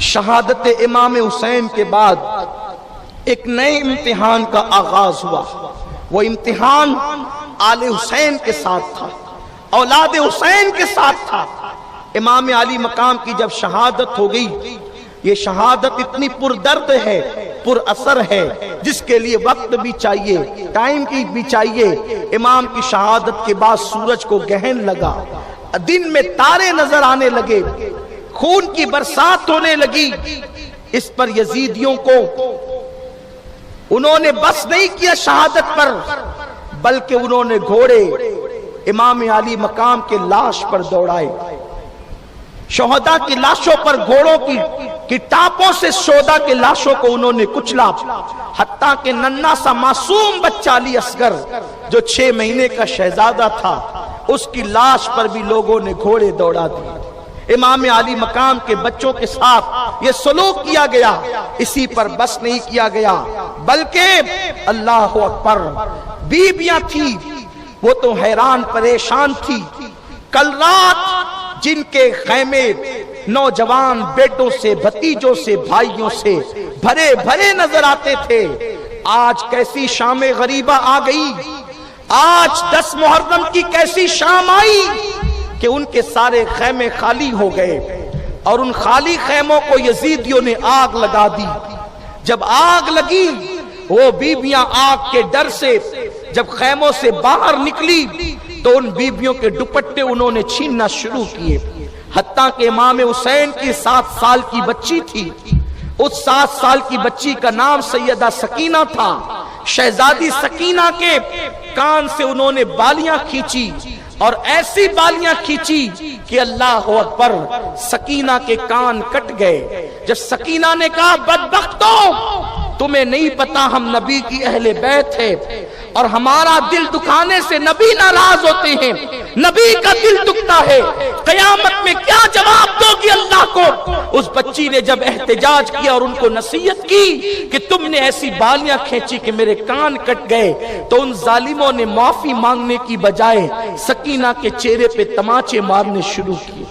شہادت امام حسین کے بعد ایک نئے امتحان کا آغاز ہوا. وہ امتحان آل حسین کے ساتھ تھا، اولاد حسین کے ساتھ تھا. امام علی مقام کی جب شہادت ہو گئی، یہ شہادت اتنی پردرد ہے، پر اثر ہے، جس کے لیے وقت بھی چاہیے، ٹائم کی بھی چاہیے. امام کی شہادت کے بعد سورج کو گہن لگا، دن میں تارے نظر آنے لگے، خون کی برسات ہونے لگی. اس پر یزیدیوں کو انہوں نے بس نہیں کیا شہادت پر، بلکہ انہوں نے گھوڑے امام علی مقام کے لاش پر دوڑائے. شہداء کی لاشوں پر گھوڑوں کی ٹاپوں سے شہداء کے لاشوں کو انہوں نے کچلا، حتیٰ کہ ننھا سا معصوم بچہ علی اصغر جو 6 مہینے کا شہزادہ تھا، اس کی لاش پر بھی لوگوں نے گھوڑے دوڑا دیے. امام علی مقام کے بچوں کے ساتھ یہ سلوک کیا گیا. اسی پر بس نہیں کیا گیا، بلکہ اللہ اکبر، بیویاں تھی وہ تو حیران پریشان تھی. کل رات جن کے خیمے نوجوان بیٹوں سے، بھتیجوں سے، بھائیوں سے بھرے بھرے نظر آتے تھے، آج کیسی شام غریبہ آ گئی. آج 10 محرم کی کیسی شام آئی کہ ان کے سارے خیمے خالی ہو گئے، اور ان خالی خیموں کو یزیدیوں نے آگ لگا دی. جب آگ لگی، وہ بیویاں آگ کے ڈر سے جب خیموں سے باہر نکلی تو ان بیویوں کے دوپٹے انہوں نے چھیننا شروع کیے. حتیٰ کہ امام حسین کی 7 سال کی بچی تھی، اس 7 سال کی بچی کا نام سیدہ سکینہ تھا. شہزادی سکینہ کے کان سے انہوں نے بالیاں کھینچی، اور ایسی بالیاں کھینچی کہ اللہ اکبر، سکینہ کے کان کٹ گئے. جب سکینہ نے کہا بدبختوں، تمہیں نہیں پتا ہم نبی کی اہل بیت ہے، اور ہمارا دل دکھانے سے نبی ناراض ہوتے ہیں، نبی کا دل دکھتا ہے، قیامت میں کیا جواب دو گی اللہ کو. اس بچی نے جب احتجاج کیا اور ان کو نصیحت کی کہ تم نے ایسی بالیاں کھینچی کہ میرے کان کٹ گئے، تو ان ظالموں نے معافی مانگنے کی بجائے سکینہ کے چہرے پہ تماچے مارنے شروع کیے.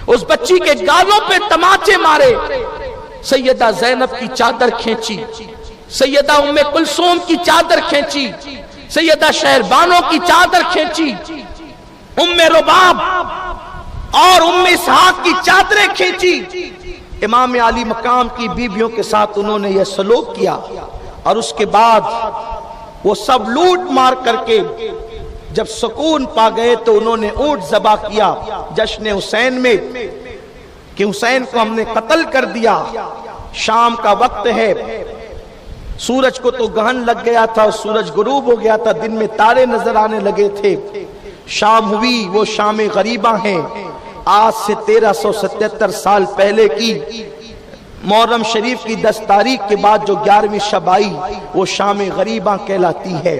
اس بچی کے گالوں پہ تماچے مارے. سیدہ زینب کی چادر کھینچی، سیدہ ام کلثوم کی چادر کھینچی، سیدہ شہربانو کی چادر کھینچی، ام رباب اور ام اسحاق کی چادریں کھینچی. امام علی مقام کی بیویوں کے ساتھ انہوں نے یہ سلوک کیا، اور اس کے بعد وہ سب لوٹ مار کر کے جب سکون پا گئے تو انہوں نے اونٹ ذبح کیا جشن حسین میں کہ حسین کو ہم نے قتل کر دیا. شام کا وقت ہے، سورج کو تو گہن لگ گیا تھا، سورج غروب ہو گیا تھا، دن میں تارے نظر آنے لگے تھے. شام ہوئی، وہ شام غریبہ ہیں. آج سے 1377 سال پہلے کی محرم شریف کی 10 تاریخ کے بعد جو 11ویں شب آئی، وہ شام غریبہ کہلاتی ہے.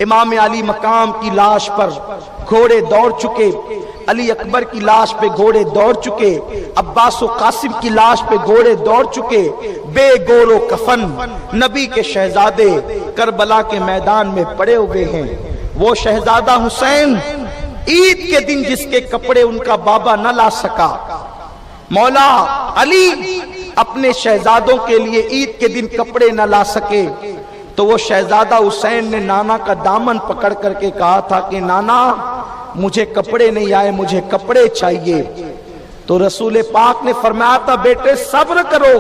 امام علی مقام کی لاش پر گھوڑے دوڑ چکے، علی اکبر کی لاش پہ گھوڑے دوڑ چکے، عباس و قاسم کی لاش پہ گھوڑے دوڑ چکے. بے گور و کفن نبی کے شہزادے کربلا کے میدان میں پڑے ہوئے ہیں. وہ شہزادہ حسین عید کے دن جس کے کپڑے ان کا بابا نہ لا سکا، مولا علی اپنے شہزادوں کے لیے عید کے دن کپڑے نہ لا سکے، تو وہ شہزادہ حسین نے نانا کا دامن پکڑ کر کے کہا تھا کہ نانا مجھے کپڑے نہیں آئے، مجھے کپڑے چاہیے. تو رسول پاک نے فرمایا تھا بیٹے صبر کرو.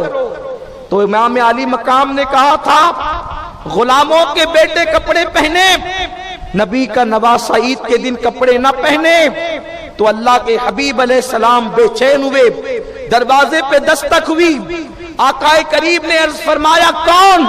تو امام علی مقام نے کہا تھا غلاموں کے بیٹے کپڑے پہنے، نبی کا نواسہ عید کے دن کپڑے نہ پہنے. تو اللہ کے حبیب علیہ السلام بے چین ہوئے، دروازے پہ دستک ہوئی. آقا کریم نے عرض فرمایا کون؟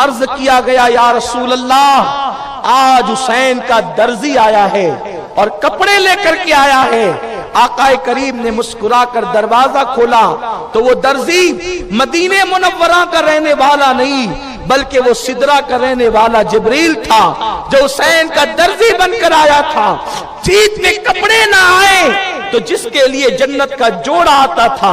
عرض کیا گیا یا رسول اللہ آج حسین کا درزی آیا ہے اور کپڑے لے کر کے آیا ہے. آقا کریم نے مسکرا کر دروازہ کھولا تو وہ درزی مدینہ منورہ کا رہنے والا نہیں بلکہ وہ سدرہ کا رہنے والا جبریل تھا جو حسین کا درزی بن کر آیا تھا. عید میں کپڑے نہ آئے تو جس کے لیے جنت کا جوڑا آتا تھا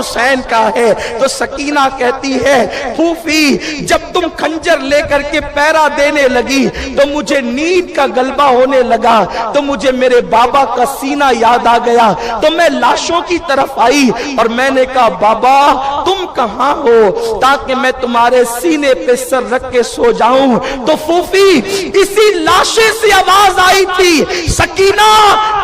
حسین کا ہے۔ تو سکینہ کہتی ہے پھوپھی جب تم خنجر لے کر کے پیرا دینے لگی تو مجھے نیند کا غلبہ ہونے لگا، تو مجھے میرے بابا کا سینہ یاد آ گیا، تو میں لاشوں کی طرف آئی اور میں نے کہا بابا تم کہاں ہو تاکہ میں تمہارے سینے پہ سر رکھ کے سو جاؤں۔ تو پھوپھی اسی لاشے سے آواز آئی تھی سکینہ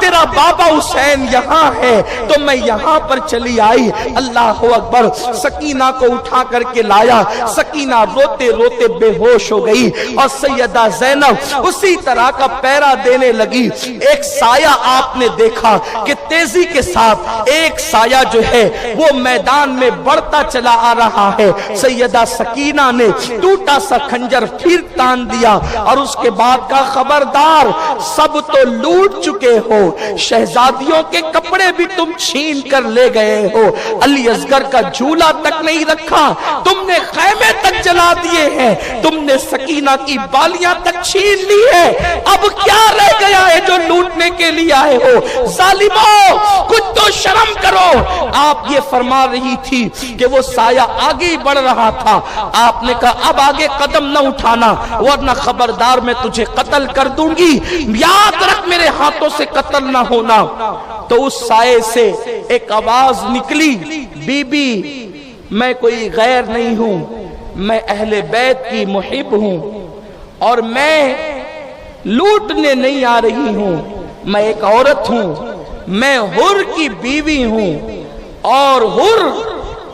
تیرا بابا حسین یہاں ہے، تو میں یہاں پر چلی آئی۔ اللہ اکبر، سکینہ کو اٹھا کر کے لایا، سکینہ روتے روتے بے ہوش ہو گئی اور سیدہ زینب اسی طرح کا پیرا دینے لگی۔ ایک سایہ آپ نے دیکھا کہ تیزی کے ساتھ ایک سایہ جو ہے وہ میدان میں بڑھتا چلا آ رہا ہے۔ سیدہ سکینہ نے ٹوٹا سا خنجر پھر تان دیا اور اس کے بعد کا خبردار سب تو لوٹ چکے ہو، شہزادیوں کے کپڑے بھی تم چھین کر لے گئے ہو، علی اصغر کا جھولا تک نہیں رکھا، تم نے خیمے تک جلا دیے ہیں، تم نے سکینہ کی بالیاں تک چھین لی ہے، اب کیا رہ گیا ہے جو لوٹنے کے لیے آئے ہو؟ ظالموں کچھ تو شرم کرو۔ آپ یہ فرما رہی تھی کہ وہ سایہ آگے بڑھ رہا تھا، آپ نے کہا اب آگے قدم نہ اٹھانا ورنہ خبردار میں تجھے قتل کر دوں گی، یاد رکھ میرے ہاتھوں سے قتل نہ ہونا۔ تو اس سائے سے ایک آواز نکلی، بی بی میں کوئی غیر نہیں ہوں، میں اہل بیت کی محب ہوں اور میں لوٹنے نہیں آ رہی ہوں، میں ایک عورت ہوں، میں حر کی بیوی ہوں اور حر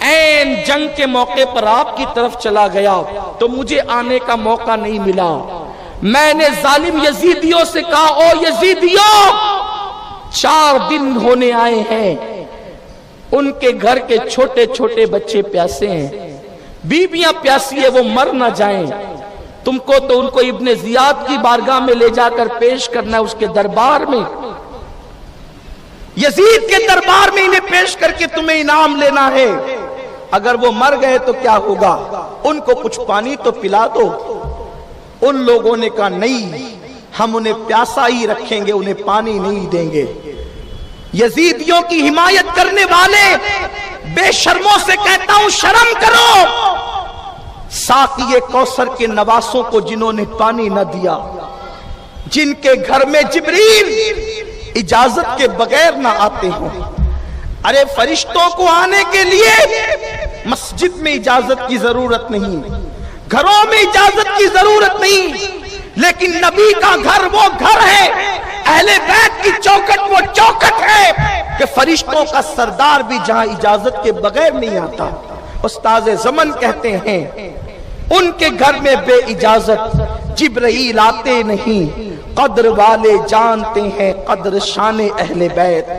این جنگ کے موقع پر آپ کی طرف چلا گیا تو مجھے آنے کا موقع نہیں ملا۔ میں نے ظالم یزیدیوں سے کہا او یزیدیوں 4 دن ہونے آئے ہیں، ان کے گھر کے چھوٹے چھوٹے بچے پیاسے ہیں، بیویاں پیاسی ہے، وہ مر نہ جائیں، تم کو تو ان کو ابن زیاد کی بارگاہ میں لے جا کر پیش کرنا ہے، اس کے دربار میں، یزید کے دربار میں انہیں پیش کر کے تمہیں انعام لینا ہے، اگر وہ مر گئے تو کیا ہوگا؟ ان کو کچھ پانی تو پلا دو۔ ان لوگوں نے کہا نہیں، ہم انہیں پیاسا ہی رکھیں گے، انہیں پانی نہیں دیں گے۔ یزیدیوں کی حمایت کرنے والے بے شرموں سے کہتا ہوں شرم کرو، ساقی کوثر کے نواسوں کو جنہوں نے پانی نہ دیا، جن کے گھر میں جبریل اجازت کے بغیر نہ آتے ہوں۔ ارے فرشتوں کو آنے کے لیے مسجد میں اجازت کی ضرورت نہیں، گھروں میں اجازت کی ضرورت نہیں، لیکن نبی کا گھر وہ گھر ہے، اہل بیت کی چوکٹ وہ چوکٹ ہے کہ فرشتوں کا سردار بھی جہاں اجازت کے بغیر نہیں آتا۔ استاذ زمن کہتے ہیں ان کے گھر میں بے اجازت جبرائیل آتے نہیں، قدر والے جانتے ہیں قدر شان اہل بیت۔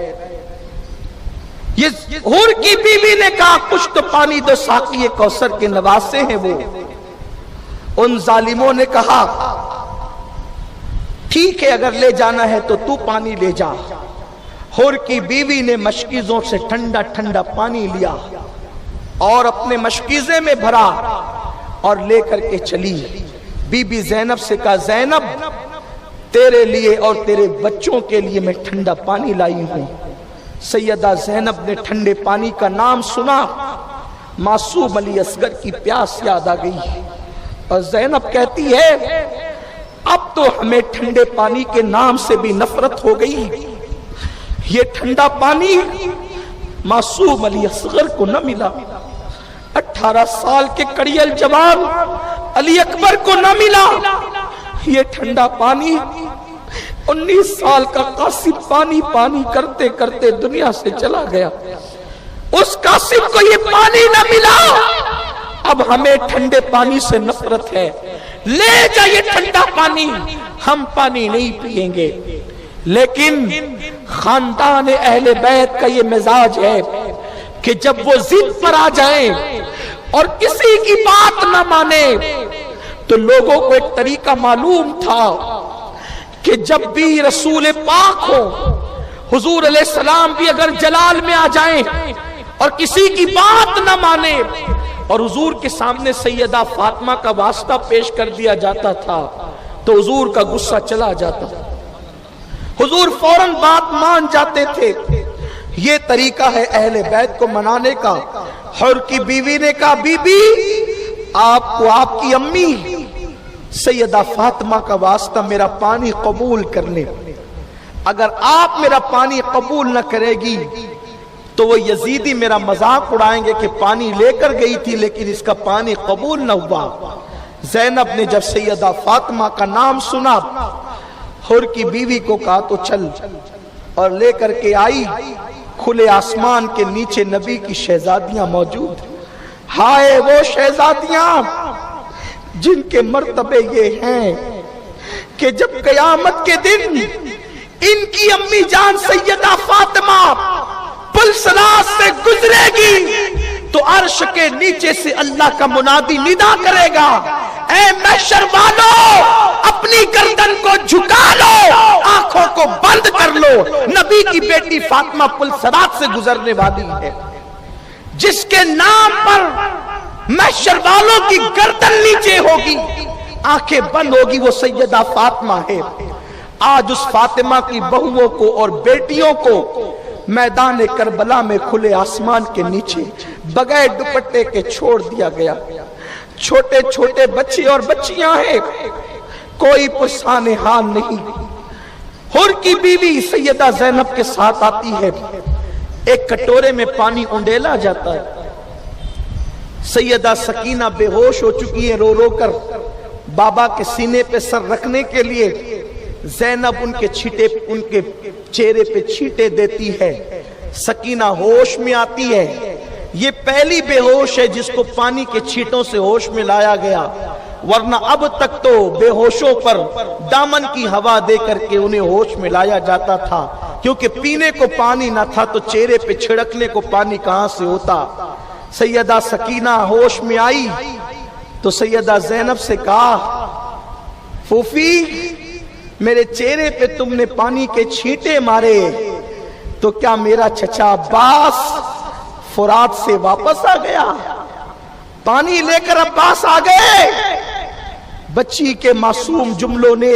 یہ حور کی بیوی نے کہا کچھ تو پانی دو، ساقی کوثر کے نواسے ہیں وہ۔ ان ظالموں نے کہا ٹھیک ہے اگر لے جانا ہے تو تو پانی لے جا۔ حور کی بیوی نے مشکیزوں سے ٹھنڈا ٹھنڈا پانی لیا اور اپنے مشکیزے میں بھرا اور لے کر کے چلی۔ بی بی زینب سے کہا زینب تیرے لیے اور تیرے بچوں کے لیے میں ٹھنڈا پانی لائی ہوں۔ سیدہ زینب نے ٹھنڈے پانی کا نام سنا، معصوم علی اصغر کی پیاس یاد آ گئی اور زینب کہتی ہے اب تو ہمیں ٹھنڈے پانی کے نام سے بھی نفرت ہو گئی، یہ ٹھنڈا پانی معصوم علی اصغر کو نہ ملا، 18 سال کے کڑیل جوان علی اکبر کو نہ ملا، یہ ٹھنڈا پانی 19 سال کا قاسم پانی پانی کرتے کرتے دنیا سے چلا گیا، اس قاسم کو یہ پانی نہ ملا، اب ہمیں ٹھنڈے پانی سے نفرت ہے، لے جا یہ ٹھنڈا پانی، ہم پانی نہیں پیئیں گے۔ لیکن خاندان اہل بیت کا یہ مزاج ہے کہ جب وہ ضد پر آ جائیں اور کسی کی بات نہ مانے تو لوگوں کو ایک طریقہ معلوم تھا کہ جب بھی رسول پاک ہو، حضور علیہ السلام بھی اگر جلال میں آ جائیں اور کسی کی بات نہ مانے اور حضور کے سامنے سیدہ فاطمہ کا واسطہ پیش کر دیا جاتا تھا تو حضور کا غصہ چلا جاتا، حضور فوراً بات مان جاتے تھے۔ یہ طریقہ ہے اہل بیت کو منانے کا۔ حر کی بیوی نے کہا بیبی آپ کو آپ کی امی سیدہ فاطمہ کا واسطہ میرا پانی قبول کر لے، اگر آپ میرا پانی قبول نہ کرے گی تو وہ یزیدی میرا مذاق اڑائیں گے کہ پانی لے کر گئی تھی لیکن اس کا پانی قبول نہ ہوا۔ زینب نے جب سیدہ فاطمہ کا نام سنا، حر کی بیوی کو کہا تو چل، اور لے کر کے آئی۔ کھلے آسمان کے نیچے نبی کی شہزادیاں موجود، ہائے وہ شہزادیاں جن کے مرتبے یہ ہیں کہ جب قیامت کے دن ان کی امی جان سیدہ فاطمہ پلسرات سے گزرے گی تو عرش کے نیچے سے اللہ کا منادی ندا کرے گا، اے محشر والو اپنی گردن کو جھکا لو، آنکھوں کو بند کر لو، نبی کی بیٹی فاطمہ پلسرات سے گزرنے والی ہے، جس کے نام پر محشر والوں کی گردن نیچے ہوگی، آنکھیں بند ہوگی، وہ سیدہ فاطمہ ہے۔ آج اس فاطمہ کی بہووں کو اور بیٹیوں کو میدان کربلا میں کھلے آسمان کے نیچے بغیر دوپٹے کے چھوڑ دیا گیا۔ چھوٹے چھوٹے بچے اور بچیاں ہیں، کوئی پرسان حال نہیں۔ حر کی بیوی سیدہ زینب کے ساتھ آتی ہے، ایک کٹورے میں پانی انڈیلا جاتا ہے۔ سیدہ سکینہ بے ہوش ہو چکی ہے، رو رو کر بابا کے سینے پہ سر رکھنے کے لیے زینب ان کے چہرے پہ چھینٹے دیتی ہے۔ سکینہ ہوش میں آتی ہے، یہ پہلی بے ہوش ہے جس کو پانی کے چھینٹوں سے ہوش میں لایا گیا، ورنہ اب تک تو بے ہوشوں پر دامن کی ہوا دے کر کے انہیں ہوش میں لایا جاتا تھا، کیونکہ پینے کو پانی نہ تھا تو چہرے پہ چھڑکنے کو پانی کہاں سے ہوتا۔ سیدہ سکینہ ہوش میں آئی تو سیدہ زینب سے کہا، پھوپھی میرے چہرے پہ تم نے پانی کے چھینٹے مارے تو کیا میرا چچا عباس فرات سے واپس آ گیا؟ پانی لے کر عباس آ گئے؟ بچی کے معصوم جملوں نے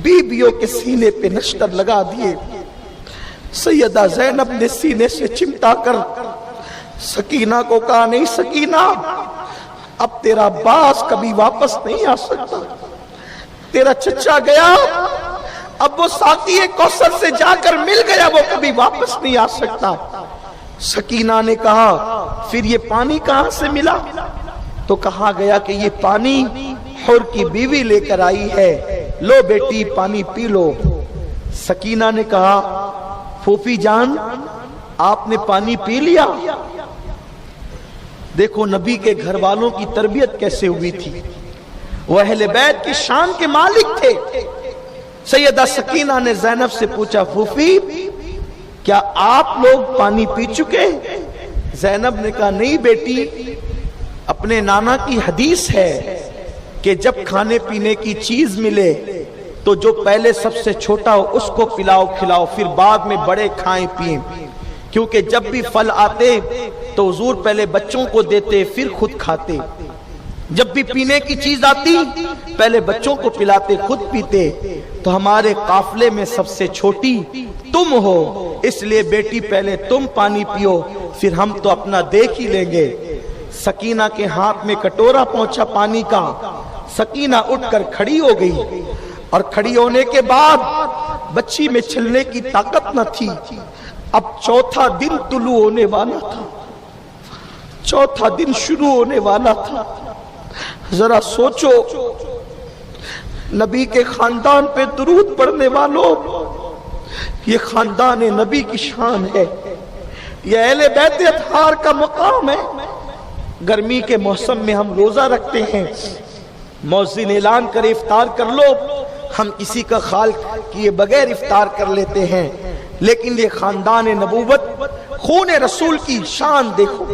بیویوں کے سینے پہ نشتر لگا دیے۔ سیدہ زینب نے سینے سے چمٹا کر سکینہ کو کہا، نہیں سکینہ، اب تیرا عباس کبھی واپس نہیں آ سکتا، تیرا چچا گیا، اب وہ ساقی کوثر سے جا کر مل گیا، وہ کبھی واپس نہیں آ سکتا۔ سکینہ نے کہا، پھر یہ پانی کہاں سے ملا؟ تو کہا گیا کہ یہ پانی حر کی بیوی لے کر آئی ہے، لو بیٹی پانی پی لو۔ سکینہ نے کہا، پھوپھی جان آپ نے پانی پی لیا؟ دیکھو نبی کے گھر والوں کی تربیت کیسے ہوئی تھی، وہ اہل بیت کی شان کے مالک تھے۔ سیدہ سکینہ نے زینب سے پوچھا، پھوپھی کیا آپ لوگ پانی پی چکے؟ زینب نے کہا، نہیں بیٹی، اپنے نانا کی حدیث ہے کہ جب کھانے پینے کی چیز ملے تو جو پہلے سب سے چھوٹا ہو اس کو پلاؤ کھلاؤ، پھر بعد میں بڑے کھائیں پئیں، کیونکہ جب بھی پھل آتے تو حضور پہلے بچوں کو دیتے پھر خود کھاتے، جب بھی پینے کی چیز آتی پہلے بچوں کو پلاتے خود پیتے، تو ہمارے قافلے میں سب سے چھوٹی تم ہو، اس لیے بیٹی پہلے تم پانی پیو، پھر ہم تو اپنا دیکھ ہی لیں گے۔ سکینہ کے ہاتھ میں کٹورا پہنچا پانی کا، سکینہ اٹھ کر کھڑی ہو گئی، اور کھڑی ہونے کے بعد بچی میں چلنے کی طاقت نہ تھی۔ اب چوتھا دن طلوع ہونے والا تھا، چوتھا دن شروع ہونے والا تھا۔ ذرا سوچو، نبی کے خاندان پہ درود پڑھنے والوں، یہ خاندان نبی کی شان ہے، یہ اہل بیت اطہار کا مقام ہے۔ گرمی کے موسم میں ہم روزہ رکھتے ہیں، مؤذن اعلان کرے افطار کر لو، ہم کسی کا خیال کیے بغیر افطار کر لیتے ہیں، لیکن یہ خاندان نبوت، خون رسول کی شان دیکھو،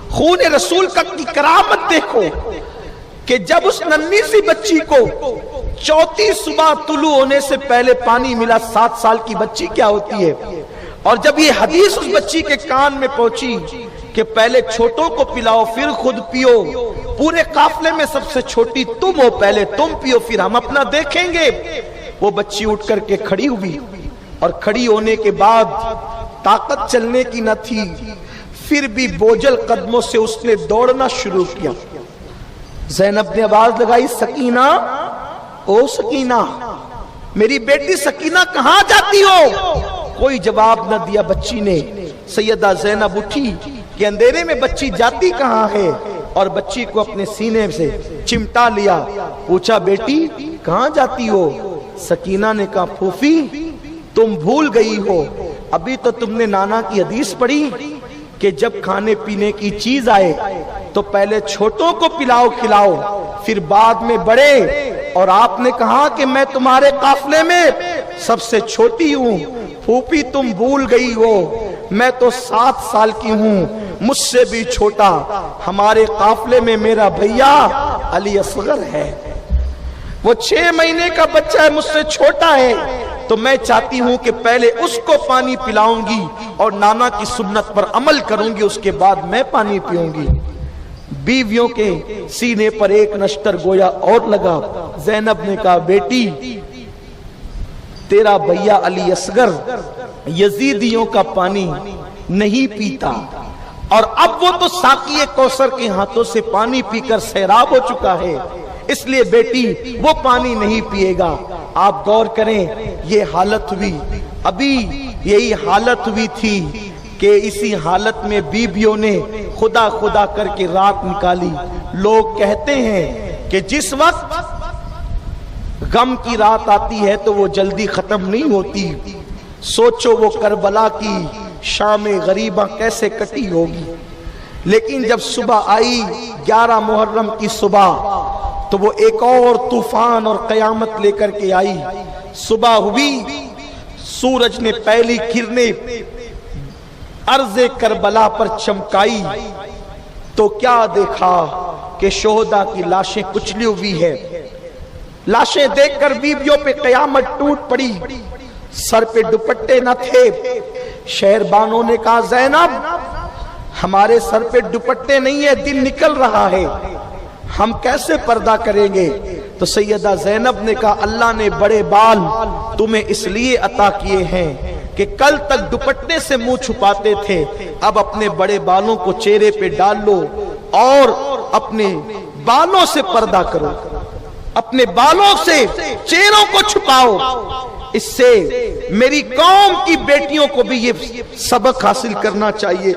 خون رسول کی کرامت دیکھو، کہ جب اس ننھی سی بچی کو چوتھی صبح طلوع ہونے سے پہلے پانی ملا، 7 سال کی بچی کیا ہوتی ہے، اور جب یہ حدیث اس بچی کے کان میں پہنچی کہ پہلے چھوٹوں کو پلاؤ پھر خود پیو، پورے قافلے میں سب سے چھوٹی تم ہو، پہلے تم پیو پھر ہم اپنا دیکھیں گے، وہ بچی اٹھ کر کے کھڑی ہوئی، اور کھڑی ہونے کے بعد طاقت چلنے کی نہ تھی، پھر بھی بوجھل قدموں سے اس نے دوڑنا شروع کیا۔ زینب نے آواز لگائی، سکینہ، او سکینہ، میری بیٹی سکینہ کہاں جاتی ہو؟ کوئی جواب نہ دیا بچی نے۔ سیدہ زینب اٹھی کہ اندھیرے میں بچی جاتی کہاں ہے، اور بچی کو اپنے سینے سے چمٹا لیا، پوچھا بیٹی کہاں جاتی ہو؟ سکینہ نے کہا پھوپھی تم بھول گئی ہو، ابھی تو تم نے نانا کی حدیث پڑھی کہ جب کھانے پینے کی چیز آئے تو پہلے چھوٹوں کو پلاؤ کھلاؤ، پھر بعد میں بڑے، اور آپ نے کہا کہ میں تمہارے قافلے میں سب سے چھوٹی ہوں۔ پھوپھی تم بھول گئی ہو، میں تو 7 سال کی ہوں، مجھ سے بھی چھوٹا ہمارے قافلے میں میرا بھیا علی اصغر ہے، وہ 6 مہینے کا بچہ ہے، مجھ سے چھوٹا ہے، تو میں چاہتی ہوں کہ پہلے اس کو پانی پلاؤں گی اور نانا کی سنت پر عمل کروں گی، اس کے بعد میں پانی پیوں گی۔ بیویوں کے سینے پر ایک نشتر گویا اور لگا۔ زینب نے کہا بیٹی تیرا بھیا علی اصغر یزیدیوں کا پانی نہیں پیتا، اور اب وہ تو ساقی کوثر کے ہاتھوں سے پانی پی کر سیراب ہو چکا ہے، اس لیے بیٹی وہ پانی نہیں پیے گا۔ آپ غور کریں، یہ حالت ہوئی، ابھی یہی حالت ہوئی تھی کہ اسی حالت میں بیویوں نے خدا خدا کر کے رات نکالی۔ لوگ کہتے ہیں کہ جس وقت غم کی رات آتی ہے تو وہ جلدی ختم نہیں ہوتی، سوچو وہ کربلا کی شام غریبہ کیسے کٹی ہوگی۔ لیکن جب صبح آئی 11 محرم کی صبح تو وہ ایک اور طوفان اور قیامت لے کر کے آئی۔ صبح ہوئی، سورج نے پہلی کرنیں ارض کربلا پر چمکائی تو کیا دیکھا کہ شہداء کی لاشیں کچلی ہوئی ہے۔ لاشیں دیکھ کر بیویوں پہ قیامت ٹوٹ پڑی، سر پہ دوپٹے نہ تھے۔ شہربانوں نے کہا زینب ہمارے سر پہ دوپٹے نہیں ہے، دن نکل رہا ہے، ہم کیسے پردہ کریں گے؟ تو سیدہ زینب نے کہا اللہ نے بڑے بال تمہیں اس لیے عطا کیے ہیں کہ کل تک دوپٹے سے منہ چھپاتے تھے، اب اپنے بڑے بالوں کو چہرے پہ ڈال لو اور اپنے بالوں سے پردہ کرو، اپنے بالوں سے چہروں کو چھپاؤ۔ اس سے میری قوم کی بیٹیوں کو بھی یہ سبق حاصل کرنا چاہیے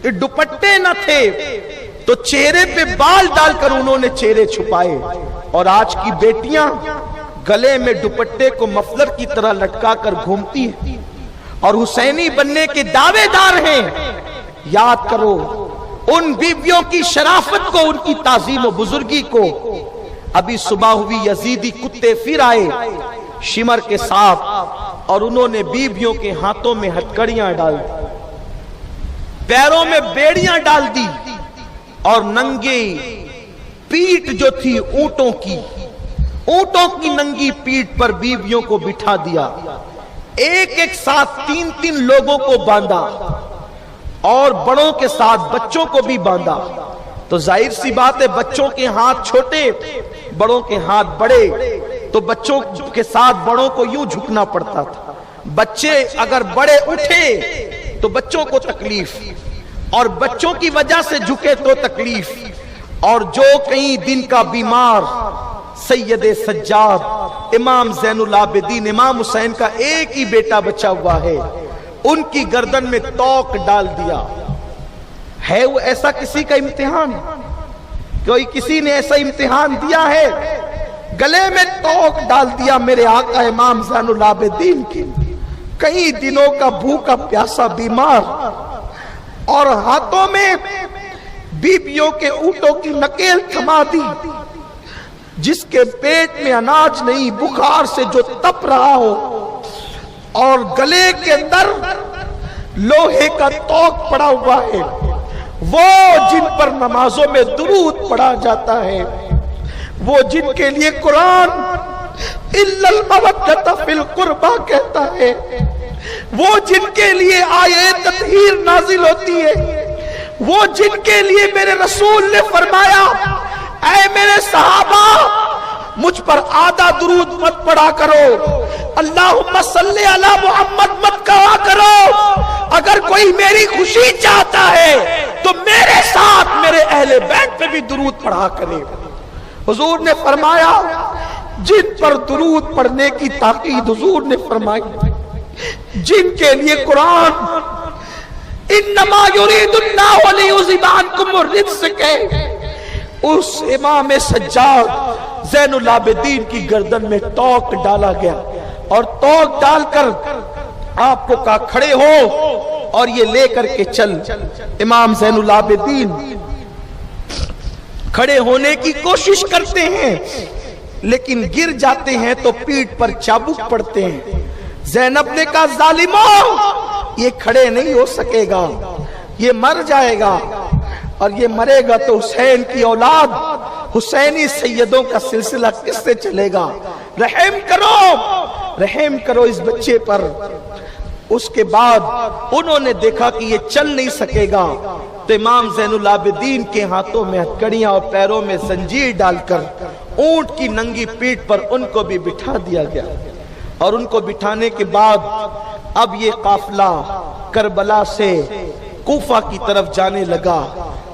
کہ دوپٹے نہ تھے تو چہرے پہ بال ڈال کر انہوں نے چہرے چھپائے، اور آج کی بیٹیاں گلے میں دوپٹے کو مفلر کی طرح لٹکا کر گھومتی ہیں اور حسینی بننے کے دعوے دار ہیں۔ یاد کرو ان بیویوں کی شرافت کو، ان کی تعظیم و بزرگی کو۔ ابھی صبح ہوئی، یزیدی کتے پھر آئے شمر کے ساتھ، اور انہوں نے بیویوں کے ہاتھوں میں ہتکڑیاں ڈال دی، پیروں میں بیڑیاں ڈال دی، اور ننگے پیٹ جو تھی اونٹوں کی ننگی پیٹ پر بیویوں کو بٹھا دیا، ایک ایک ساتھ 3 لوگوں کو باندھا، اور بڑوں کے ساتھ بچوں کو بھی باندھا۔ تو ظاہر سی بات ہے بچوں کے ہاتھ چھوٹے، بڑوں کے ہاتھ بڑے، تو بچوں کے ساتھ بڑوں کو یوں جھکنا پڑتا تھا۔ بچے اگر بڑے اٹھے تو بچوں کو تکلیف، اور بچوں کی وجہ سے جھکے تو تکلیف، اور جو کئی دن کا بیمار سید سجاد امام زین العابدین امام حسین کا ایک ہی بیٹا بچا ہوا ہے، ان کی گردن میں توق ڈال دیا ہے۔ وہ ایسا کسی کا امتحان، کوئی کسی نے ایسا امتحان دیا ہے؟ گلے میں توق ڈال دیا میرے آقا امام زین العابدین کی، کئی دنوں کا بھوکا پیاسا بیمار، اور ہاتھوں میں بیبیوں کے اونٹوں کی نکیل تھما دی، جس کے پیٹ میں اناج نہیں، بخار سے جو تپ رہا ہو، اور گلے کے اندر لوہے کا توق پڑا ہوا ہے۔ وہ جن پر نمازوں میں درود پڑھا جاتا ہے، وہ جن کے لیے قرآن اِلَّا الْمَوَدَّةَ فِي الْقُرْبَى کہتا ہے، وہ جن کے لیے آیت تطہیر نازل ہوتی ہے، وہ جن کے لیے میرے رسول نے فرمایا اے میرے صحابہ مجھ پر آدھا درود مت پڑھا کرو، اللہم صلی علی محمد مت کہا کرو اگر کوئی میری خوشی چاہتا ہے تو میرے ساتھ میرے اہل بیت پہ بھی درود پڑھا کرے۔ حضور نے فرمایا جن پر درود پڑھنے کی تاکید حضور نے فرمائی، جن کے لیے قرآن انما یرید اللہ لیذھب عنکم الرجس کے اس امام سجاد زین العابدین کی گردن میں توق ڈالا گیا اور توق ڈال کر آپ کو کہا کھڑے ہو اور یہ لے کر کے چل۔ امام زین العابدین کھڑے ہونے کی کوشش کرتے ہیں لیکن گر جاتے ہیں تو پیٹھ پر چابک پڑتے ہیں۔ زینب نے کہا ظالموں یہ کھڑے نہیں ہو سکے گا، یہ مر جائے گا، اور یہ مرے گا تو حسین کی اولاد حسینی سیدوں کا سلسلہ کس سے چلے گا؟ رحم کرو اس بچے پر۔ اس کے بعد انہوں نے دیکھا کہ یہ چل نہیں سکے گا تو امام زین العابدین کے ہاتھوں میں ہتھکڑیاں اور پیروں میں زنجیر ڈال کر اونٹ کی ننگی پیٹھ پر ان کو بھی بٹھا دیا گیا، اور ان کو بٹھانے کے بعد اب یہ قافلہ کربلا سے کوفہ کی طرف جانے لگا۔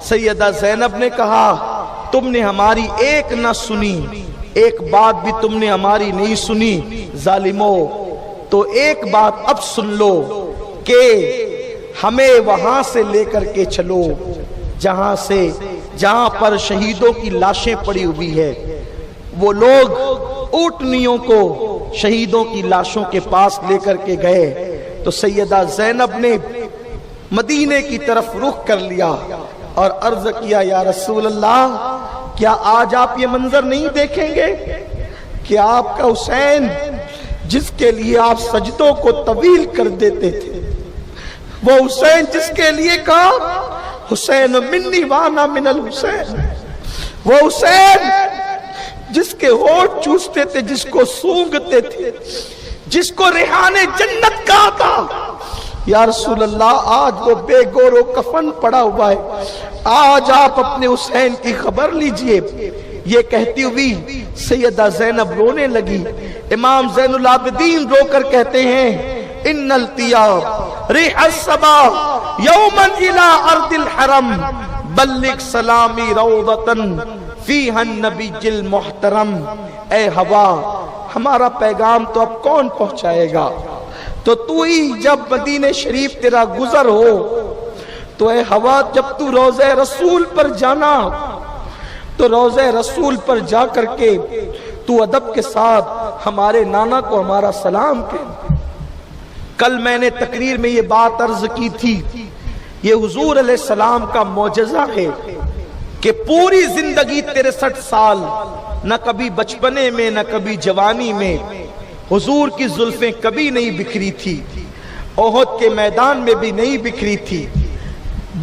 سیدہ زینب نے کہا تم نے ہماری ایک نہ سنی، ایک بات بھی تم نے ہماری نہیں سنی ظالمو، تو ایک بات اب سن لو کہ ہمیں وہاں سے لے کر کے چلو جہاں پر شہیدوں کی لاشیں پڑی ہوئی ہے۔ وہ لوگ اونٹنیوں کو شہیدوں کی لاشوں کے پاس لے کر کے گئے تو سیدہ زینب نے مدینے کی طرف رخ کر لیا اور عرض کیا یا رسول اللہ کیا آج آپ یہ منظر نہیں دیکھیں گے کہ آپ کا حسین جس کے لیے آپ سجدوں کو طویل کر دیتے تھے، وہ حسین جس کے لیے کہا حسین منی وانا من الحسین، وہ حسین جس کے ہونٹ چوستے تھے، جس کو سونگتے تھے، جس کو ریحان جنت کہا تھا، یا رسول اللہ آج وہ بے گور و کفن پڑا ہوا ہے، آج آپ اپنے حسین کی خبر لیجئے۔ یہ کہتی ہوئی سیدہ زینب رونے لگی۔ امام زین العابدین رو کر کہتے ہیں ان التیاب ریح الصبا یوما الى ارض الحرم بلغ سلامی روضتا فیہا النبی المحترم۔ اے ہوا ہمارا پیغام تو اب کون پہنچائے گا، تو ہی جب مدینہ شریف تیرا گزر ہو تو اے ہوا جب تو روضہ رسول پر جانا تو روضہ رسول پر جا کر کے تو ادب کے ساتھ ہمارے نانا کو ہمارا سلام کہہ۔ کل میں نے تقریر میں یہ بات عرض کی تھی، یہ حضور علیہ السلام کا معجزہ ہے کہ پوری زندگی 63 سال نہ کبھی بچپنے میں نہ کبھی جوانی میں حضور کی زلفیں کبھی نہیں بکھری تھی، احد کے میدان میں بھی نہیں بکھری تھی،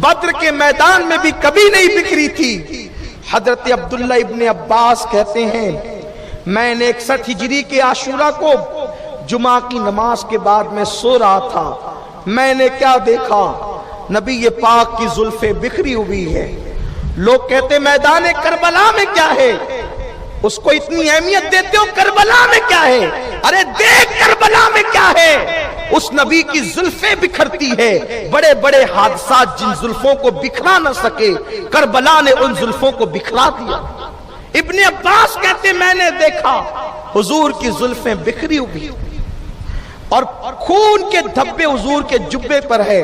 بدر کے میدان میں بھی کبھی نہیں بکھری تھی۔ حضرت عبداللہ ابن عباس کہتے ہیں میں نے 61 ہجری کے عاشورہ کو جمعہ کی نماز کے بعد میں سو رہا تھا، میں نے کیا دیکھا، نبی پاک کی زلفیں بکھری ہوئی ہے۔ لوگ کہتے میدان کربلا میں کیا ہے، اس کو اتنی اہمیت دیتے ہو، کربلا میں کیا ہے، ارے دیکھ کربلا میں کیا ہے، اس نبی کی زلفیں بکھرتی ہے۔ بڑے بڑے حادثات جن زلفوں کو بکھرا نہ سکے کربلا نے ان زلفوں کو بکھرا دیا۔ ابن عباس کہتے میں نے دیکھا حضور کی زلفیں بکھری ہوئی اور خون کے دھبے حضور کے جبے پر ہے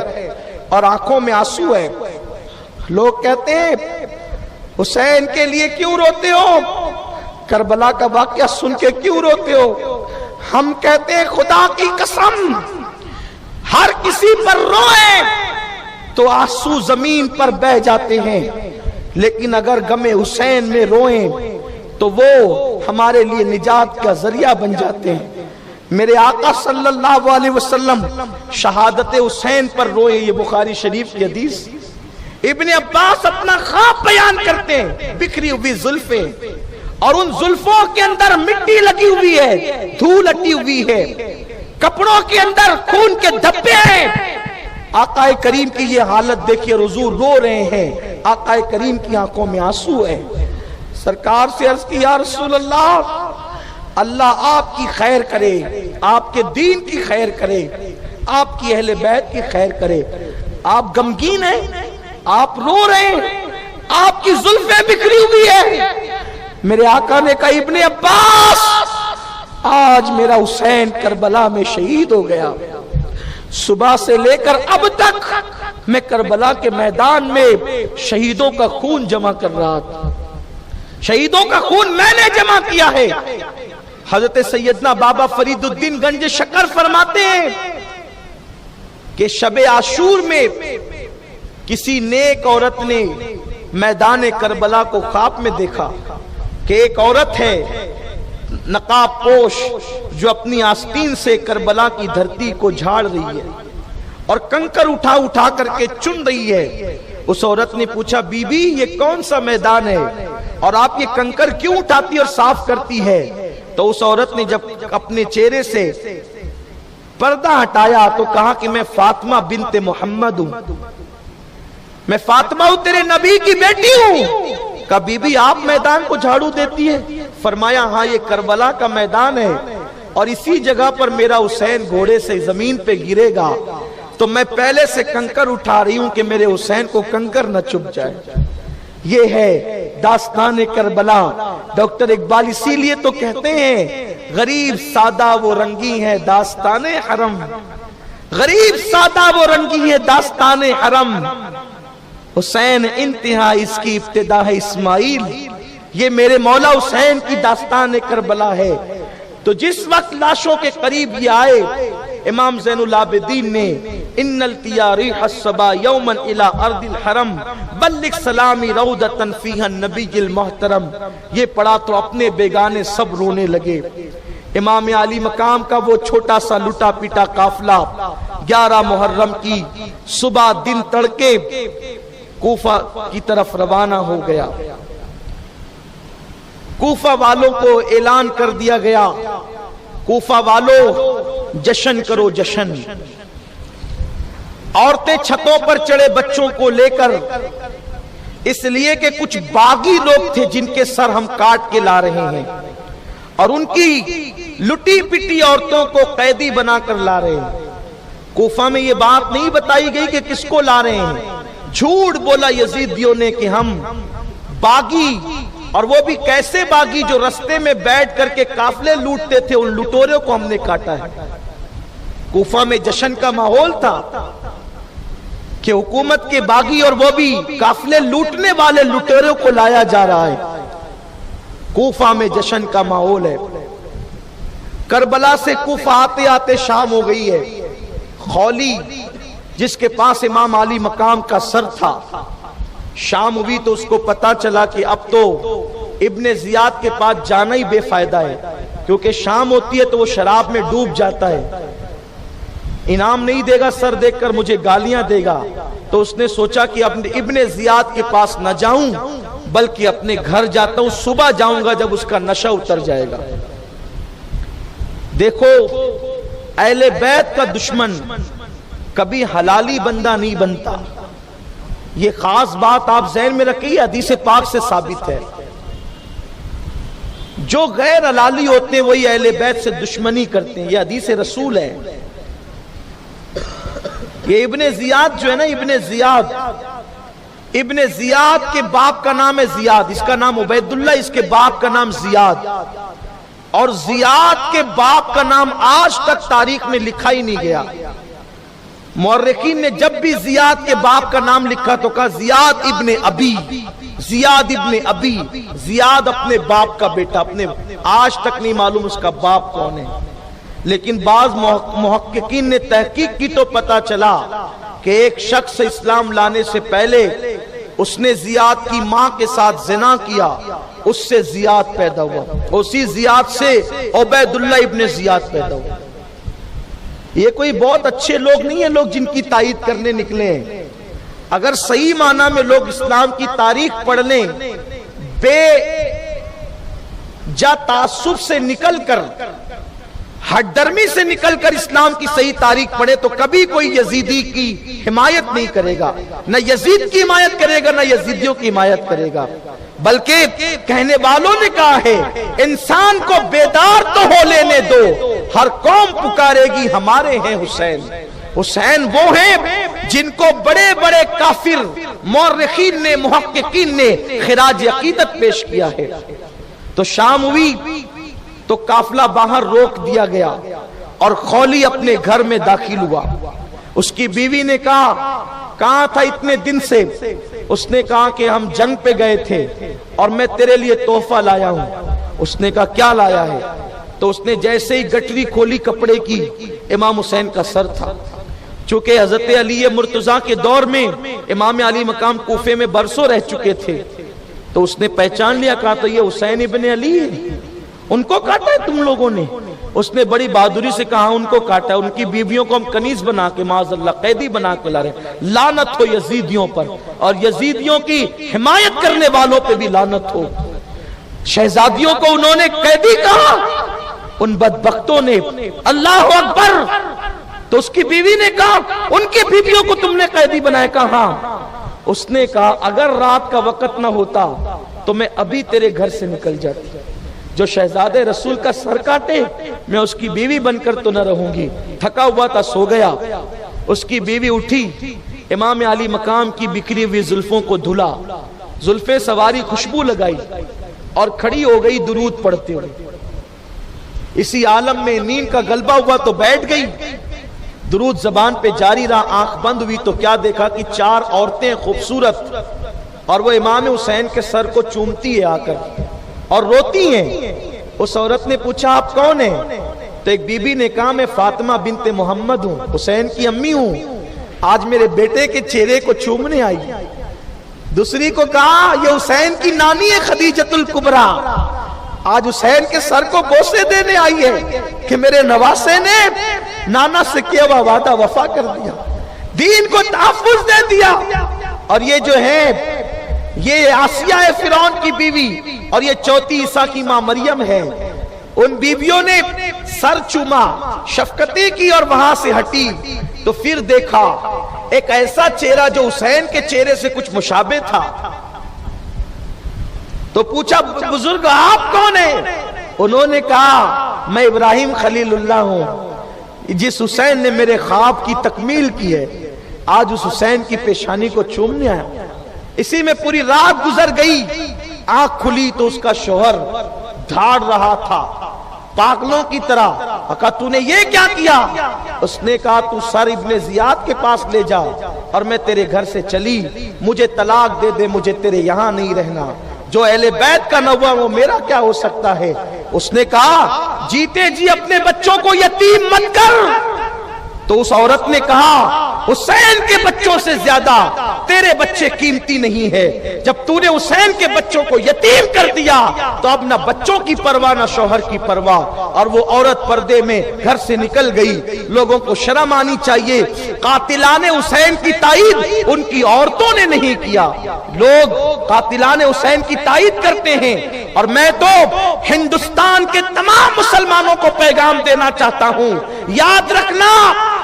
اور آنکھوں میں آنسو ہے۔ لوگ کہتے ہیں حسین کے لیے کیوں روتے ہو، کربلا کا واقعہ سن کے کیوں روتے ہو؟ ہم کہتے ہیں خدا کی قسم ہر کسی پر روئے تو آنسو زمین پر بہہ جاتے ہیں، لیکن اگر غم حسین میں روئیں تو وہ ہمارے لیے نجات کا ذریعہ بن جاتے ہیں۔ میرے آقا صلی اللہ علیہ وسلم شہادت حسین پر روئے، یہ بخاری شریف کی حدیث۔ ابن عباس اپنا خواب بیان کرتے ہیں، بکھری ہوئی زلفیں اور ان زلفوں کے اندر مٹی لگی ہوئی ہے، دھول اٹی ہوئی ہے، کپڑوں کے اندر خون کے دھبے ہیں۔ آقا کریم کی یہ حالت دیکھیے، حضور رو رہے ہیں، آقا کریم کی آنکھوں میں آنسو ہے۔ سرکار سے عرض کی یا رسول اللہ، اللہ آپ کی خیر کرے، آپ کے دین کی خیر کرے، آپ کی اہل بیت کی خیر کرے۔ آپ غمگین ہیں، آپ رو رہے ہیں، آپ کی زلفیں بکھری ہوئی ہے۔ میرے آقا نے کہا ابن عباس آج میرا حسین کربلا میں شہید ہو گیا، صبح سے لے کر اب تک میں کربلا کے میدان میں شہیدوں کا خون جمع کر رہا تھا، شہیدوں کا خون میں نے جمع کیا ہے۔ حضرت سیدنا بابا فرید الدین گنج شکر فرماتے ہیں کہ شب عاشور میں کسی نیک عورت نے میدان کربلا کو خواب میں دیکھا کہ ایک عورت ہے نقاب پوش جو اپنی آستین سے کربلا کی دھرتی کو جھاڑ رہی ہے اور کنکر اٹھا اٹھا کر کے چن رہی ہے۔ اس عورت نے پوچھا بی بی یہ کون سا میدان ہے اور آپ یہ کنکر کیوں اٹھاتی اور صاف کرتی ہے؟ تو اس عورت نے جب اپنے چہرے سے پردہ ہٹایا تو کہا کہ میں فاطمہ بنت محمد ہوں، میں فاطمہ ہوں، تیرے نبی کی بیٹی ہوں۔ کہا بی بی آپ میدان کو جھاڑو دیتی ہے؟ فرمایا ہاں یہ کربلا کا میدان ہے اور اسی جگہ پر میرا حسین گھوڑے سے زمین پہ گرے گا، تو میں پہلے سے کنکر اٹھا رہی ہوں کہ میرے حسین کو کنکر نہ چبھ جائے۔ یہ ہے داستان کربلا۔ ڈاکٹر اقبال اسی لیے تو کہتے ہیں غریب سادہ وہ رنگی ہے داستان حرم، غریب سادہ وہ رنگی ہے داستان حرم، حسین انتہا اس کی ابتدا ہے اسماعیل، یہ میرے مولا حسین کی داستان کربلا ہے۔ تو جس وقت لاشوں کے قریب یہ آئے امام زین العابدین نے ان التیاریح الصبا یوما الى ارض الحرم بلغ سلامی روضتا فیہا النبی المحترم، یہ پڑھا تو اپنے بیگانے سب رونے لگے۔ امام علی مقام کا وہ چھوٹا سا لٹا پیٹا قافلہ 11 محرم کی صبح دن تڑکے کوفہ کی طرف روانہ ہو گیا۔ کوفہ والوں کو اعلان کر دیا گیا کوفہ والوں جشن کرو جشن۔ عورتیں چھتوں پر چڑھے بچوں کو لے کر، اس لیے کہ کچھ باغی لوگ تھے جن کے سر ہم کاٹ کے لا رہے ہیں اور ان کی لٹی پٹی عورتوں کو قیدی بنا کر لا رہے ہیں۔ کوفہ میں یہ بات نہیں بتائی گئی کہ کس کو لا رہے ہیں، جھوٹ بولا یزیدیوں نے کہ ہم باغی، اور وہ بھی کیسے باغی جو رستے میں بیٹھ کر کے قافلے لوٹتے تھے، ان لٹوروں کو ہم نے کاٹا ہے۔ کوفہ میں جشن کا ماحول تھا کہ حکومت کے باغی اور وہ بھی قافلے لوٹنے والے لٹوروں کو لایا جا رہا ہے۔ کوفہ میں جشن کا ماحول ہے۔ کربلا سے کوفہ آتے آتے شام ہو گئی ہے۔ خولی جس کے پاس امام علی مقام کا سر تھا، شام ہوئی تو اس کو پتا چلا کہ اب تو ابن زیاد کے پاس جانا ہی بے فائدہ ہے، کیونکہ شام ہوتی ہے تو وہ شراب میں ڈوب جاتا ہے، انعام نہیں دے گا، سر دیکھ کر مجھے گالیاں دے گا۔ تو اس نے سوچا کہ ابن زیاد کے پاس نہ جاؤں بلکہ اپنے گھر جاتا ہوں، صبح جاؤں گا جب اس کا نشہ اتر جائے گا۔ دیکھو اہل بیت کا دشمن کبھی حلالی بندہ نہیں بنتا، یہ خاص بات آپ ذہن میں رکھیے، حدیث پاک سے ثابت ہے۔ جو غیر حلالی ہوتے ہیں وہی اہل بیت سے دشمنی کرتے ہیں، یہ حدیث رسول ہے۔ یہ ابن زیاد جو ہے نا، ابن زیاد کے باپ کا نام ہے زیاد، اس کا نام عبید اللہ، اس کے باپ کا نام زیاد، اور زیاد کے باپ کا نام آج تک تاریخ میں لکھا ہی نہیں گیا۔ مورخین نے جب بھی زیاد کے باپ کا نام لکھا تو کہا زیاد ابن ابی، زیاد ابن ابی، زیاد اپنے باپ کا بیٹا، اپنے آج تک نہیں معلوم اس کا باپ کون ہے۔ لیکن بعض محققین نے تحقیق کی تو پتا چلا کہ ایک شخص اسلام لانے سے پہلے اس نے زیاد کی ماں کے ساتھ زنا کیا، اس سے زیاد پیدا ہوا، اسی زیاد سے عبید اللہ ابن زیاد پیدا ہوا۔ یہ کوئی بہت اچھے لوگ نہیں ہیں، لوگ جن کی تائید کرنے نکلے ہیں۔ اگر صحیح معنی میں لوگ اسلام کی تاریخ پڑھ لیں، بے جا تعصب سے نکل کر، ہٹ درمی سے نکل کر اسلام کی صحیح تاریخ پڑھے تو کبھی کوئی یزیدی کی حمایت نہیں کرے گا، نہ یزید کی حمایت کرے گا، نہ یزیدیوں کی حمایت کرے گا۔ بلکہ کہنے والوں نے کہا ہے انسان کو بیدار تو ہو لینے دو، ہر قوم پکارے گی ہمارے ہیں حسین۔ حسین وہ ہیں جن کو بڑے بڑے کافر مورخین نے محققین نے خراج عقیدت پیش کیا ہے۔ تو شام ہوئی تو قافلہ باہر روک دیا گیا اور خولی اپنے گھر میں داخل ہوا۔ اس کی بیوی نے کہا کہاں تھا اتنے دن سے؟ اس نے کہا کہ ہم جنگ پہ گئے تھے اور میں تیرے لیے تحفہ لایا ہوں۔ اس نے کہا کیا لایا ہے؟ تو اس نے جیسے ہی گٹری کھولی کپڑے کی، امام حسین کا سر تھا۔ چونکہ حضرت علی مرتضیٰ کے دور میں امام علی مقام کوفے میں برسوں رہ چکے تھے، تو اس نے پہچان لیا، کہا تو یہ حسین ابن علی ہے، ان کو کاٹا ہے تم لوگوں نے؟ اس نے بڑی بہادری سے کہا ان کو کاٹا ہے، ان کی بیویوں کو ہم کنیز بنا کے معاذ اللہ قیدی بنا کے لا رہے ہیں۔ لعنت ہو یزیدیوں پر، اور یزیدیوں کی حمایت کرنے والوں پہ بھی لعنت ہو۔ شہزادیوں کو انہوں نے قیدی کہا، ان بدبختوں نے اللہ اکبر۔ تو اس کی بیوی نے کہا ان کی بیویوں کو تم نے قیدی بنایا؟ کہا۔ اس نے کہا اگر رات کا وقت نہ ہوتا تو میں ابھی تیرے گھر سے نکل جاتی، جو شہزادے رسول کا سر کاٹے میں اس کی بیوی بن کر تو نہ رہوں گی۔ تھکا ہوا تھا، سو گیا۔ اس کی بیوی اٹھی، امام علی مقام کی بکھری ہوئی زلفوں کو دھلا، زلفیں سواری، خوشبو لگائی اور کھڑی ہو گئی درود پڑھتے ہوئے۔ اسی عالم میں نیند کا غلبہ ہوا تو بیٹھ گئی، درود زبان پہ جاری رہا۔ آنکھ بند ہوئی تو کیا دیکھا کہ 4 عورتیں خوبصورت، اور وہ امام حسین کے سر کو چومتی ہے آ کر اور روتی ہیں۔ اس عورت نے پوچھا آپ کون ہیں؟ تو ایک بی بی نے کہا میں فاطمہ بنت محمد ہوں، حسین کی امی ہوں، آج میرے بیٹے کے چہرے کو چومنے آئی۔ دوسری کو کہا یہ حسین کی نانی ہے خدیجۃ الکبریٰ، آج حسین کے سر کو بوسے دینے آئی ہے کہ میرے نواسے نے نانا سے کیا ہوا وعدہ وفا کر دیا، دین کو تحفظ دے دیا۔ اور یہ جو ہے یہ آسیہ فرعون کی بیوی اور یہ چوتھی عیسیٰ کی ماں مریم ہے، ان بیویوں نے سر چوما، شفقتیں کی اور وہاں سے ہٹی تو پھر دیکھا ایک ایسا چہرہ جو حسین کے چہرے سے کچھ مشابہ تھا۔ تو پوچھا بزرگ آپ کون ہیں؟ انہوں نے کہا میں ابراہیم خلیل اللہ ہوں، جس حسین نے میرے خواب کی تکمیل کی ہے، آج اس حسین کی پیشانی کو چومنے آیا۔ اسی میں پوری رات گزر گئی، آنکھ کھلی تو اس کا شوہر دھاڑ رہا تھا پاگلوں کی طرح۔ کہا تو نے یہ کیا کیا؟ اس نے کہا تو سر ابن زیاد کے پاس لے جا اور میں تیرے گھر سے چلی، مجھے طلاق دے دے، مجھے تیرے یہاں نہیں رہنا، جو اہل بیت کا نہ ہوا وہ میرا کیا ہو سکتا ہے؟ اس نے کہا جیتے جی اپنے بچوں کو یتیم مت کر۔ تو اس عورت نے کہا حسین کے بچوں سے زیادہ تیرے بچے قیمتی نہیں ہے، جب تو نے حسین کے بچوں کو یتیم کر دیا تو اب نہ بچوں کی پرواہ نہ شوہر کی پرواہ۔ اور وہ عورت پردے میں گھر سے نکل گئی۔ لوگوں کو شرم آنی چاہیے، قاتلان حسین کی تائید ان کی عورتوں نے نہیں کیا، لوگ قاتلان حسین کی تائید کرتے ہیں۔ اور میں تو ہندوستان کے تمام مسلمانوں کو پیغام دینا چاہتا ہوں، یاد رکھنا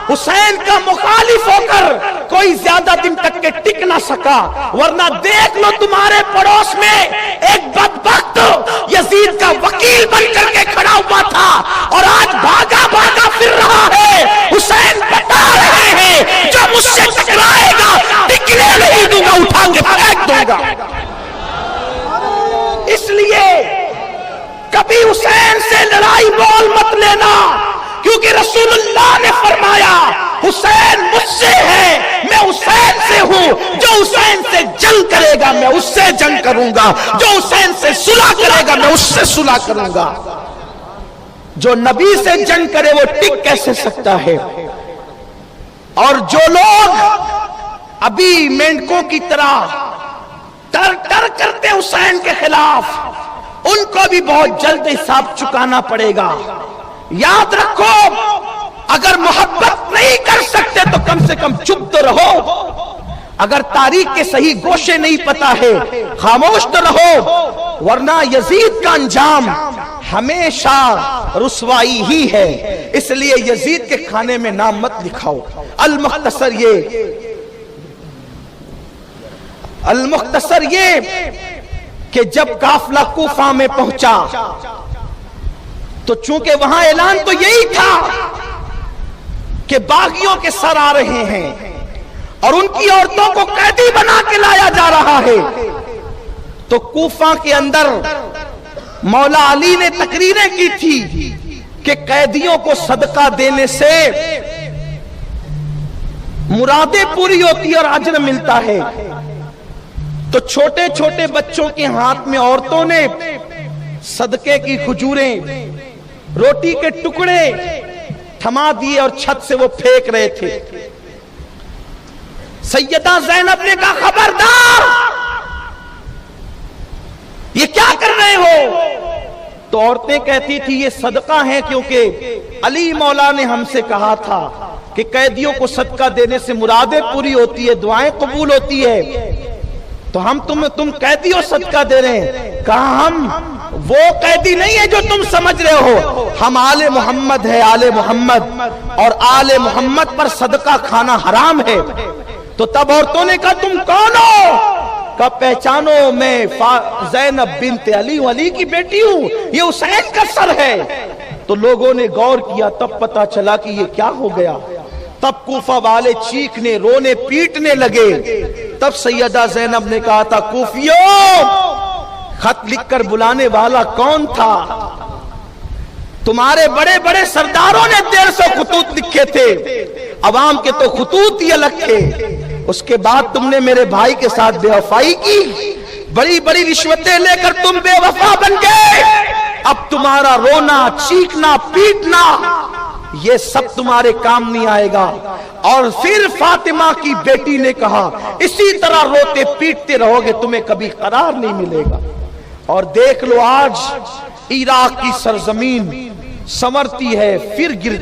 حسین کا مخالف ہو کر کوئی زیادہ دن تک کے ٹک نہ سکا، ورنہ دیکھ لو تمہارے پڑوس میں ایک بدبخت یزید کا وکیل بن کر کے کھڑا ہوا تھا اور آج بھاگا بھاگا پھر رہا ہے۔ حسین بتا رہے ہیں جو مجھ سے ٹکرائے گا ٹکنے نہیں دوں گا، اٹھا کے پھینک دوں گا۔ اس لیے کبھی حسین سے لڑائی بول مت لینا، کیونکہ رسول اللہ نے فرمایا حسین مجھ سے ہے، میں حسین سے ہوں، جو حسین سے جنگ کرے گا میں اس سے جنگ کروں گا، جو حسین سے صلح کرے گا میں اس سے صلح کروں گا۔ جو نبی سے جنگ کرے وہ ٹک کیسے سکتا ہے؟ اور جو لوگ ابھی مینڈکوں کی طرح ٹر ٹر کرتے حسین کے خلاف، ان کو بھی بہت جلد حساب چکانا پڑے گا۔ یاد رکھو اگر محبت نہیں کر سکتے تو کم سے کم چپ تو رہو، اگر تاریخ کے صحیح گوشے نہیں پتا ہے خاموش تو رہو، ورنہ یزید کا انجام ہمیشہ رسوائی ہی ہے۔ اس لیے یزید کے کھانے میں نام مت لکھاؤ۔ المختصر یہ کہ جب قافلہ کوفہ میں پہنچا تو چونکہ وہاں اعلان تو یہی تھا کہ باغیوں کے سر آ رہے ہیں اور ان کی عورتوں کو قیدی بنا کے لایا جا رہا ہے، تو کوفہ کے اندر مولا علی نے تقریریں کی تھی کہ قیدیوں کو صدقہ دینے سے مرادیں پوری ہوتی ہے اور اجر ملتا ہے۔ تو چھوٹے چھوٹے بچوں کے ہاتھ میں عورتوں نے صدقے کی کھجوریں، روٹی کے ٹکڑے تھما دیے اور چھت سے وہ پھینک رہے تھے۔ سیدہ زینب نے کہا خبردار، یہ کیا کر رہے ہو؟ تو عورتیں کہتی تھی یہ صدقہ ہے، کیونکہ علی مولا نے ہم سے کہا تھا کہ قیدیوں کو صدقہ دینے سے مرادیں پوری ہوتی ہے، دعائیں قبول ہوتی ہے، تو ہم تم قیدیوں صدقہ دے رہے ہیں۔ کہا ہم وہ قیدی نہیں ہے جو تم سمجھ رہے ہو، ہم آل محمد ہے، آل محمد، اور آل محمد پر صدقہ کھانا حرام ہے۔ تو تب عورتوں نے کہا تم کون ہو؟ کہا پہچانو میں زینب بنت علی، علی کی بیٹی ہوں، یہ حسین کا سر ہے۔ تو لوگوں نے غور کیا، تب پتا چلا کہ یہ کیا ہو گیا۔ تب کوفہ والے چیخنے رونے پیٹنے لگے۔ تب سیدہ زینب نے کہا تھا کوفیوں، خط لکھ کر بلانے والا کون تھا؟ تمہارے بڑے بڑے سرداروں نے 150 خطوط لکھے تھے، عوام کے تو خطوط ہی الگ تھے۔ اس کے بعد تم نے میرے بھائی کے ساتھ بے وفائی کی، بڑی بڑی رشوتیں لے کر تم بے وفا بن گئے۔ اب تمہارا رونا چیخنا پیٹنا یہ سب تمہارے کام نہیں آئے گا۔ اور پھر فاطمہ کی بیٹی نے کہا اسی طرح روتے پیٹتے رہو گے تمہیں کبھی قرار نہیں ملے گا۔ اور دیکھ لو آج عراق کی سرزمین سنورتی ہے، پھر گر